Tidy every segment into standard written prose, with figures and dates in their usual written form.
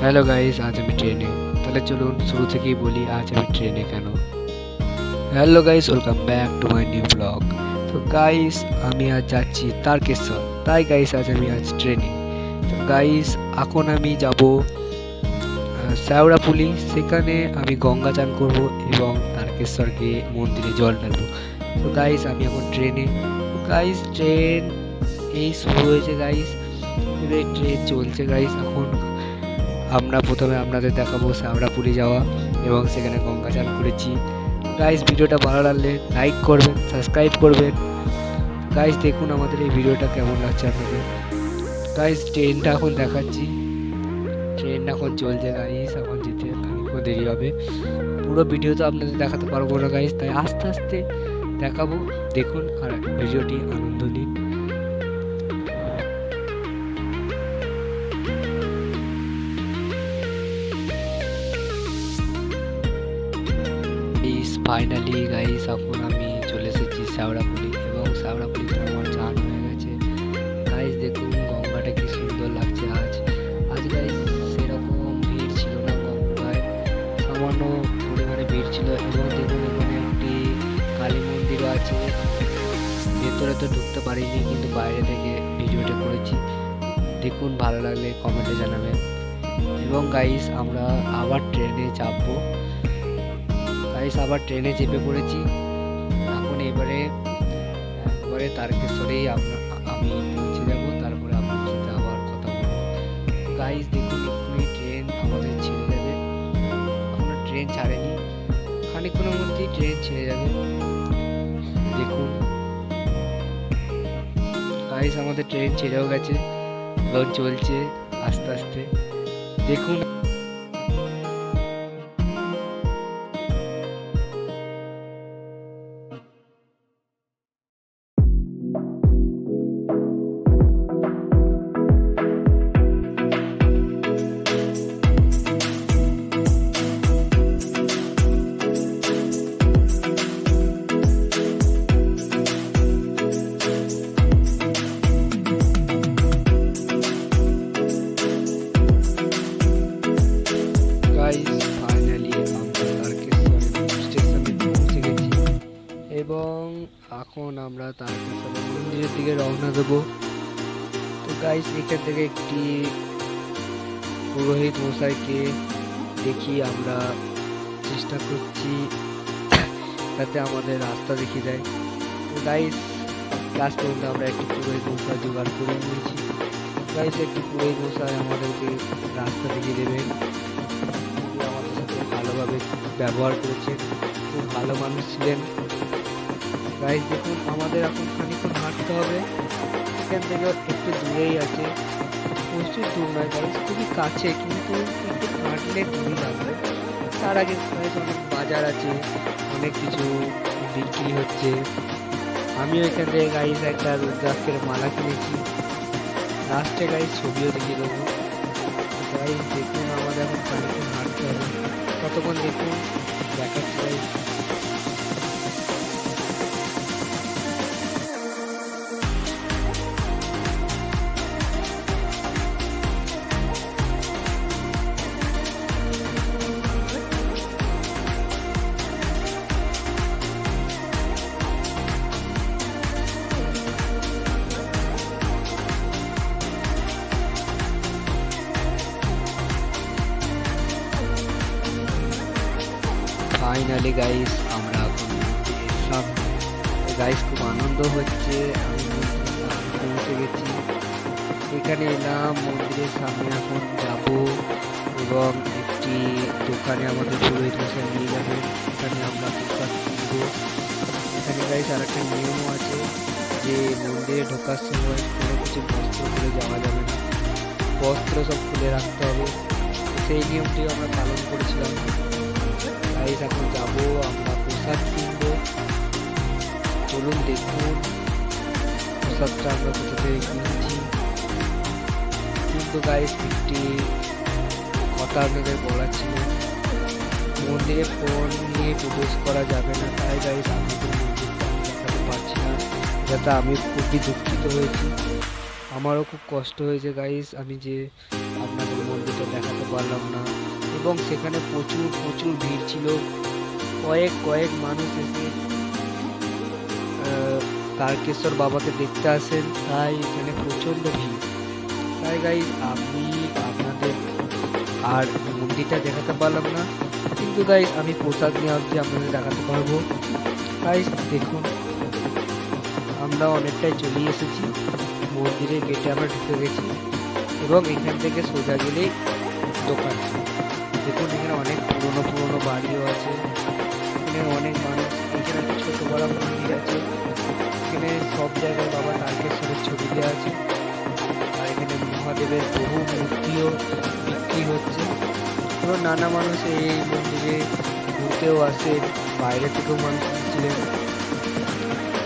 Hello guys, আজ আমি ট্রেনে। তাহলে চলুন শুরু থেকেই বলি আজ আমি ট্রেনে কেন। Hello guys, welcome back to my new blog. তো গাইস, আমি আজ যাচ্ছি তারকেশ্বর। তাই গাইস, আজ ট্রেনে। তো গাইস, এখন আমি যাব শ্যাওড়াফুলি। সেখানে আমি গঙ্গা চান করব এবং তারকেশ্বর গিয়ে মন্দিরে জল ঢালবো। তো গাইস, আমি এখন ট্রেনে। তো গাইস, ট্রেন এই শুরু হয়েছে গাইস। এবার ট্রেন চলছে গাইস। এখন আমরা প্রথমে আপনাদের দেখাবো শ্যাওড়াফুলি যাওয়া এবং সেখানে গঙ্গা চান করেছি। গাইস, ভিডিওটা ভালো লাগলে লাইক করবেন, সাবস্ক্রাইব করবেন। গাইস, দেখুন আমাদের এই ভিডিওটা কেমন লাগছে আপনাদের। গাইস, ট্রেনটা এখন দেখাচ্ছি। ট্রেন এখন চলছে গাইস, এখন যেতে খানিকক্ষণ দেরি হবে। পুরো ভিডিও তো আপনাদের দেখাতে পারবো না গাইস, তাই আস্তে আস্তে দেখাবো। দেখুন আর ভিডিওটি আনন্দ নিন। ফাইনালি গাইস, এখন আমি চলে এসেছি শ্যাওড়াফুলি এবং শ্যাওড়াফুলিতে আমার চান হয়ে গেছে। গাইস, দেখুন গঙ্গাটা কি সুন্দর লাগছে আজ। আজ গাইস সেরকম ভিড় ছিল না গঙ্গায়, সামান্য পরিমাণে ভিড় ছিল। এবং দেখুন এখানে একটি কালী মন্দিরও আছে। ভেতরে তো ঢুকতে পারিনি, কিন্তু বাইরে থেকে ভিডিওটা করেছি। দেখুন, ভালো লাগলে কমেন্টে জানাবেন। এবং গাইস, আমরা আবার ট্রেনে চাপবো। গাইস, আবার ট্রেনে চেপে পড়েছি। এখন একবারে তারকেশ্বরেই আমি পৌঁছে যাব। তারপরে আপনার সাথে আবার কথা বলবো। গাইস, দেখুন এক্ষুনি ট্রেন আমাদের ছেড়ে যাবে। এখনো ট্রেন ছাড়েনি, খানিকক্ষণের মধ্যেই ট্রেন ছেড়ে যাবে। দেখুন গাইস, আমাদের ট্রেন ছেড়েও গেছে এবং চলছে আস্তে আস্তে। দেখুন গাইস, ফাইনালি আমরা তারকেশ্বর স্টেশনে পৌঁছে গেছি এবং এখন আমরা তারকেশ্বর মন্দিরের দিকে রওনা দেবো। তো গাইস, এখান থেকে একটি পুরোহিত মশাইকে দেখি আমরা চেষ্টা করছি যাতে আমাদের রাস্তা দেখিয়ে দেয়। তো গাইস, লাস্ট পর্যন্ত আমরা একটি পুরোহিত মশাই জোগাড় করে নিয়েছি। গাইস, একটি পুরোহিত মশাই আমাদেরকে রাস্তা দেখিয়ে দেবেন। আমাদের সাথে ভালোভাবে ব্যবহার করেছেন, খুব ভালো মানুষ ছিলেন। গাইস, দেখুন আমাদের এখন খানিকক্ষণ হাঁটতে হবে। এখান থেকে একটু দূরেই আছে, প্রচুর দূর নয় গাইস, খুবই কাছে, কিন্তু একটু হাঁটলে দূরই লাগবে। তার আগে গাইস অনেক বাজার আছে, অনেক কিছু বিক্রি হচ্ছে। আমিও এখান থেকে গাইস একটা রুদ্রাক্ষের মালা কিনেছি। লাস্টে গাইস ছবিও দেখিয়ে দেবো। গাইস, দেখুন আমাদের এখন খানিকক্ষণ হাঁটতে হবে। কতক্ষণ দেখুন দেখাচ্ছি গাইস। ফাইনালি গাইস, আমরা এখন সব গাইস খুব আনন্দ হচ্ছে। আমি পৌঁছে গেছি, এখানে এলাম মন্দিরের সামনে। এখন যাব এবং একটি দোকানে আমাদের পুরোহিত মশাই নিয়ে যাবে। এখানে আমরা প্রসাদ কিনবো। এখানে গাইস আর একটা নিয়মও আছে যে মন্দিরে ঢোকার সময় কোনো কিছু বস্ত্র খুলে যাওয়া যাবে না, বস্ত্র সব খুলে রাখতে হবে। সেই নিয়মটি আমরা পালন করেছিলাম। গাইস, এখন যাবো, আমরা প্রসাদ কিনবো। চলুন দেখুন প্রসাদটা আমরা কোথা থেকে কিনছি। কিন্তু গাইস, একটি কথা আপনাদের বলার ছিল, মন্দিরে ফোন নিয়ে প্রবেশ করা যাবে না। তাই গাইস, আমাদের মন্দিরটা আমি দেখাতে পারছি না, যাতে আমি খুবই দুঃখিত হয়েছি। আমারও খুব কষ্ট হয়েছে গাইস, আমি যে আপনাদের মন্দিরটা দেখাতে পারলাম না, এবং সেখানে প্রচুর প্রচুর ভিড় ছিল। কয়েক মানুষ এসে তারকেশ্বর বাবাকে দেখতে আসেন, তাই এখানে প্রচণ্ড ভিড়। তাই গাইস আমি আপনাদের আর মন্দিরটা দেখাতে পারলাম না, কিন্তু গাইস আমি প্রসাদ নিয়ে আসছি আপনাদের দেখাতে পারবো। গাইস দেখুন আমরা অনেকটাই চলে এসেছি, মন্দিরের গেটে আমরা ঢুকে গেছি, এবং এখান থেকে সোজা গেলেই দোকান। দেখুন এখানে অনেক পুরনো পুরনো বাড়িও আছে, এখানে অনেক মানুষ, এখানে একটা ছোট বড় মন্দির আছে, এখানে সব জায়গায় বাবা তারকেশ্বরের ছবি দেওয়া আছে, আর এখানে মহাদেবের বহু মূর্তিও বিক্রি হচ্ছে, এবং নানা মানুষ এই মন্দিরে ঘুরতেও আসে, বাইরে থেকেও মানুষ এসেছিলেন।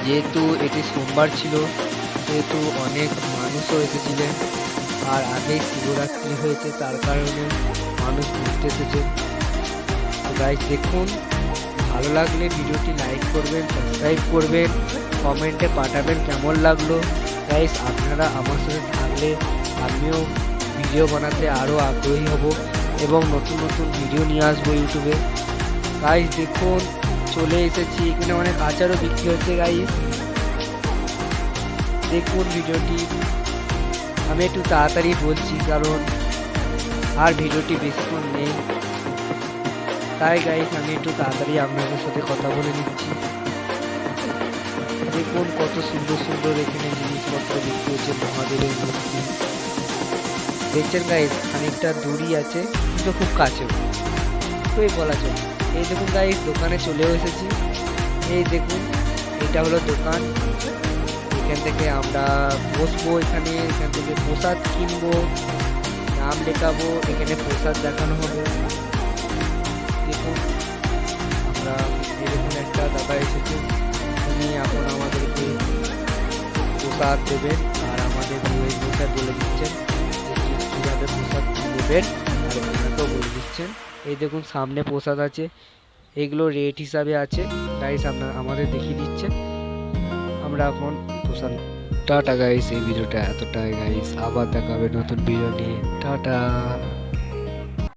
যেহেতু এটি সোমবার ছিল সেহেতু অনেক মানুষও এসেছিলেন, আর আগেই শিবরাত্রি হয়েছে তার কারণে মানুষ ঘুরতে এসেছে। তো গাইস দেখুন, ভালো লাগলে ভিডিওটি লাইক করবেন, সাবস্ক্রাইব করবেন, কমেন্টে পাঠাবেন কেমন লাগলো। গাইস আপনারা আমার সাথে থাকলে আমিও ভিডিও বানাতে আরও আগ্রহী হব, এবং নতুন নতুন ভিডিও নিয়ে আসবো ইউটিউবে। গাইস দেখুন চলে এসেছি, এখানে অনেক আচারও বিক্রি হচ্ছে। গাইস দেখুন ভিডিওটি আমি একটু তাড়াতাড়ি বলছি, কারণ আর ভিডিওটি বেশিক্ষণ নেই, তাই গাইস আমি একটু তাড়াতাড়ি আপনাদের সাথে কথা বলে নিচ্ছি। দেখুন কত সুন্দর সুন্দর এখানে জিনিসপত্র বিক্রি হচ্ছে, মহাদেবের মূর্তি দেখছেন গাইস, খানিকটা দূরই আছে কিন্তু খুব কাছেও, খুবই বলা চলে। এই দেখুন গাইস দোকানে চলেও এসেছি, এই দেখুন এটা হলো দোকান, এখান থেকে আমরা বসবো, এখান থেকে প্রসাদ কিনবো, নাম লেখাবো, এখানে প্রসাদ দেখানো হবে। দেখুন আমরা এরকম একটা দাদা এসেছে, উনি এখন আমাদেরকে প্রসাদ দেবেন, আর আমাদের বইটা বলে দিচ্ছেন কীভাবে প্রসাদ দেবেন, আর ওনাকেও বলে দিচ্ছেন। এই দেখুন সামনে প্রসাদ আছে, এগুলো রেট হিসাবে আছে, গাইস আপনার আমাদের দেখিয়ে দিচ্ছেন। আমরা এখন প্রসাদ। টাটা গাইস, এই ভিডিওটা এতটাই গাইস, আবার দেখা হবে নতুন ভিডিও নিয়ে, টাটা।